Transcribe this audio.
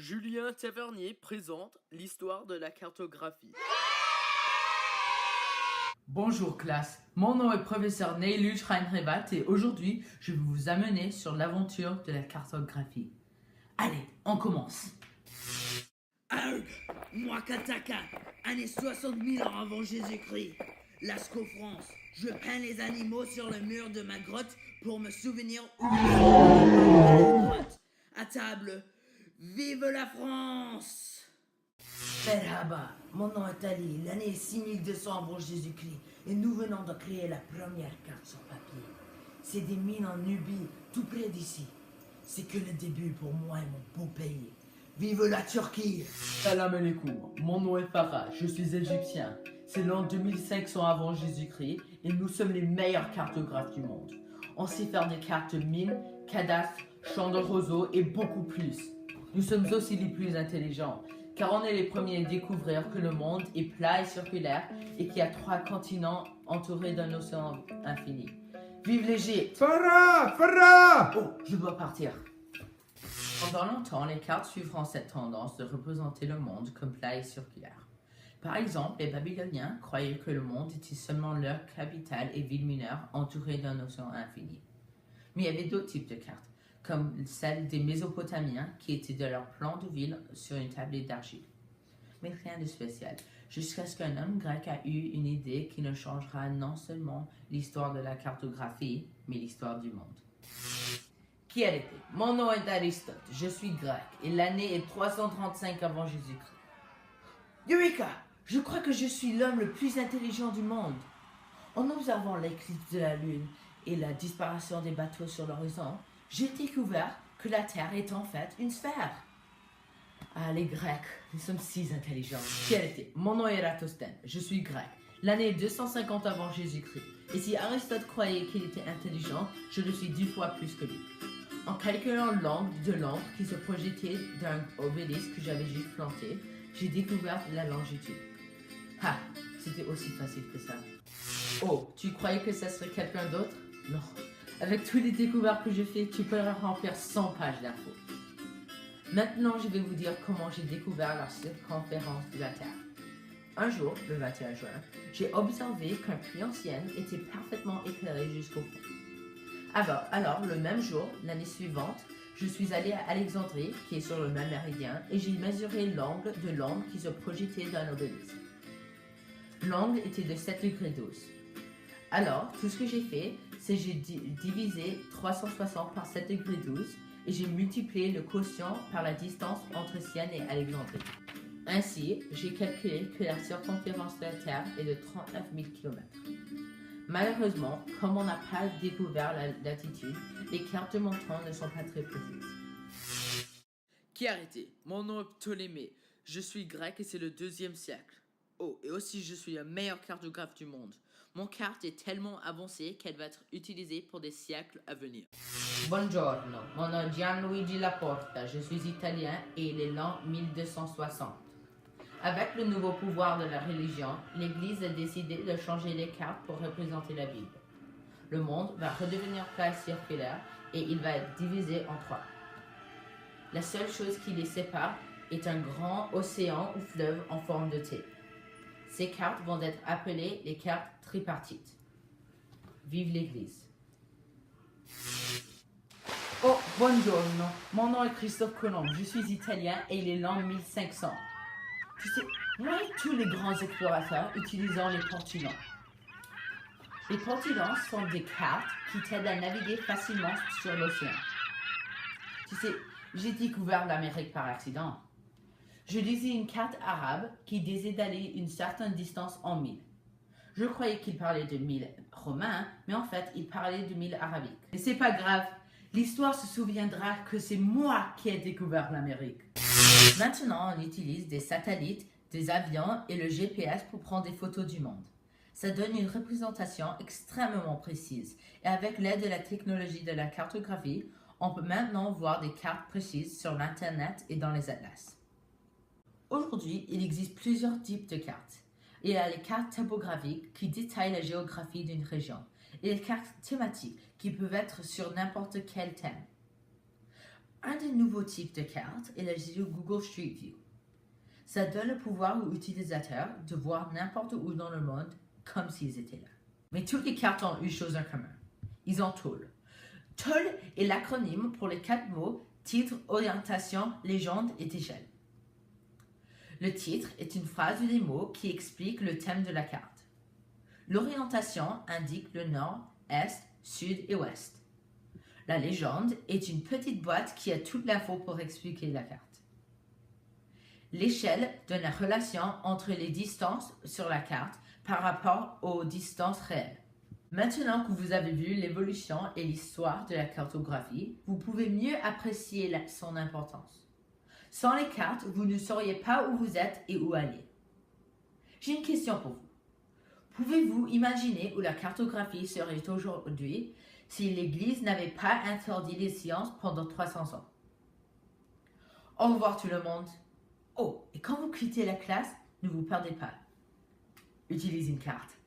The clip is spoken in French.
Julien Tavernier présente l'histoire de la cartographie. Bonjour classe, mon nom est professeur Neyluch Reinrevat et aujourd'hui je vais vous amener sur l'aventure de la cartographie. Allez, on commence. Arg, moi Kataka, années 60 000 ans avant Jésus-Christ. Lascaux France, je peins les animaux sur le mur de ma grotte pour me souvenir où à table, vive la France! Merhaba, mon nom est Ali, l'année est 6200 avant Jésus-Christ et nous venons de créer la première carte sur papier. C'est des mines en Nubie, tout près d'ici. C'est que le début pour moi et mon beau pays. Vive la Turquie! Salam alaikum, mon nom est Farah, je suis égyptien. C'est l'an 2500 avant Jésus-Christ et nous sommes les meilleurs cartographes du monde. On sait faire des cartes mines, cadastres, champs de roseaux et beaucoup plus. Nous sommes aussi les plus intelligents, car on est les premiers à découvrir que le monde est plat et circulaire et qu'il y a 3 continents entourés d'un océan infini. Vive l'Égypte! Farah! Oh, je dois partir. Pendant longtemps, les cartes suivront cette tendance de représenter le monde comme plat et circulaire. Par exemple, les Babyloniens croyaient que le monde était seulement leur capitale et ville mineure entourée d'un océan infini. Mais il y avait d'autres types de cartes, comme celle des Mésopotamiens qui étaient de leur plan de ville sur une tablette d'argile. Mais rien de spécial, jusqu'à ce qu'un homme grec a eu une idée qui ne changera non seulement l'histoire de la cartographie, mais l'histoire du monde. Qui elle était? Mon nom est Aristote, je suis grec et l'année est 335 avant Jésus-Christ. Eureka! Je crois que je suis l'homme le plus intelligent du monde. En observant l'éclipse de la Lune et la disparition des bateaux sur l'horizon, j'ai découvert que la Terre est en fait une sphère. Ah, les Grecs, nous sommes si intelligents. Qui elle était? Mon nom est Eratosthène, je suis grec. L'année est 250 avant Jésus-Christ. Et si Aristote croyait qu'il était intelligent, je le suis 10 fois plus que lui. En calculant l'angle de l'ombre qui se projetait d'un obélisque que j'avais juste planté, j'ai découvert la longitude. Ah, c'était aussi facile que ça. Oh, tu croyais que ça serait quelqu'un d'autre? Non. Avec tous les découvertes que j'ai fait, tu pourrais remplir 100 pages d'infos. Maintenant, je vais vous dire comment j'ai découvert la circonférence de la Terre. Un jour, le 21 juin, j'ai observé qu'un puits ancien était parfaitement éclairé jusqu'au fond. Alors, le même jour, l'année suivante, je suis allé à Alexandrie, qui est sur le même méridien, et j'ai mesuré l'angle de l'ombre qui se projetait d'un obélisque. L'angle était de 7 degrés 12. Alors, tout ce que j'ai fait, c'est que j'ai divisé 360 par 7 degrés 12 et j'ai multiplié le quotient par la distance entre Sienne et Alexandrie. Ainsi, j'ai calculé que la circonférence de la Terre est de 39 000 km. Malheureusement, comme on n'a pas découvert la latitude, les cartes de mon temps ne sont pas très précises. Qui arrêté? Mon nom est Ptolémée. Je suis grec et c'est le 2e siècle. Oh, et aussi je suis le meilleur cartographe du monde. Mon carte est tellement avancée qu'elle va être utilisée pour des siècles à venir. Buongiorno, mon nom est Gianluigi Laporta, je suis italien et il est l'an 1260. Avec le nouveau pouvoir de la religion, l'Église a décidé de changer les cartes pour représenter la Bible. Le monde va redevenir plat circulaire et il va être divisé en 3. La seule chose qui les sépare est un grand océan ou fleuve en forme de T. Ces cartes vont être appelées les cartes tripartites. Vive l'Église. Oh, buongiorno. Mon nom est Christophe Colomb. Je suis italien et il est l'an 1500. Tu sais, moi et tous les grands explorateurs utilisant les portillons. Les portillons sont des cartes qui t'aident à naviguer facilement sur l'océan. Tu sais, j'ai découvert l'Amérique par accident. Je lisais une carte arabe qui disait d'aller une certaine distance en milles. Je croyais qu'il parlait de milles romains, mais en fait, il parlait de milles arabiques. Et c'est pas grave, l'histoire se souviendra que c'est moi qui ai découvert l'Amérique. Maintenant, on utilise des satellites, des avions et le GPS pour prendre des photos du monde. Ça donne une représentation extrêmement précise. Et avec l'aide de la technologie de la cartographie, on peut maintenant voir des cartes précises sur l'Internet et dans les atlas. Aujourd'hui, il existe plusieurs types de cartes. Il y a les cartes topographiques qui détaillent la géographie d'une région et les cartes thématiques qui peuvent être sur n'importe quel thème. Un des nouveaux types de cartes est la géo Google Street View. Ça donne le pouvoir aux utilisateurs de voir n'importe où dans le monde comme s'ils étaient là. Mais toutes les cartes ont une chose en commun. Ils ont TOL. TOL est l'acronyme pour les 4 mots titre, orientation, légende et échelle. Le titre est une phrase ou des mots qui expliquent le thème de la carte. L'orientation indique le nord, est, sud et ouest. La légende est une petite boîte qui a toute l'info pour expliquer la carte. L'échelle donne la relation entre les distances sur la carte par rapport aux distances réelles. Maintenant que vous avez vu l'évolution et l'histoire de la cartographie, vous pouvez mieux apprécier son importance. Sans les cartes, vous ne sauriez pas où vous êtes et où aller. J'ai une question pour vous. Pouvez-vous imaginer où la cartographie serait aujourd'hui si l'Église n'avait pas interdit les sciences pendant 300 ans? Au revoir tout le monde. Oh, et quand vous quittez la classe, ne vous perdez pas. Utilisez une carte.